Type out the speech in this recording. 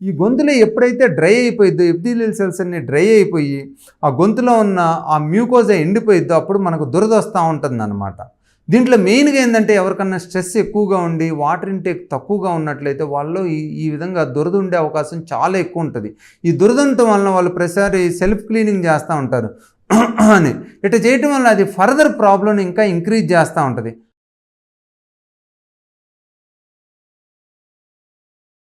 ఈ గొంతులో ఎప్పుడైతే డ్రై అయిపోయిద్దో ఎపిథీలియల్ సెల్స్ అన్ని డ్రై అయిపోయి ఆ గొంతులో ఉన్న ఆ మ్యూకోజా ఎండిపోయిద్దో అప్పుడు మనకు దురద వస్తూ ఉంటుందన్నమాట. దీంట్లో మెయిన్గా ఏంటంటే ఎవరికన్నా స్ట్రెస్ ఎక్కువగా ఉండి వాటర్ ఇంటేక్ తక్కువగా ఉన్నట్లయితే వాళ్ళు ఈ విధంగా దురద ఉండే అవకాశం చాలా ఎక్కువ ఉంటుంది. ఈ దురదంతం వలన వాళ్ళు ప్రతిసారి సెల్ఫ్ క్లీనింగ్ చేస్తూ ఉంటారు అని. ఇట్లా చేయటం వల్ల అది ఫర్దర్ ప్రాబ్లమ్ని ఇంకా ఇంక్రీజ్ చేస్తూ ఉంటుంది.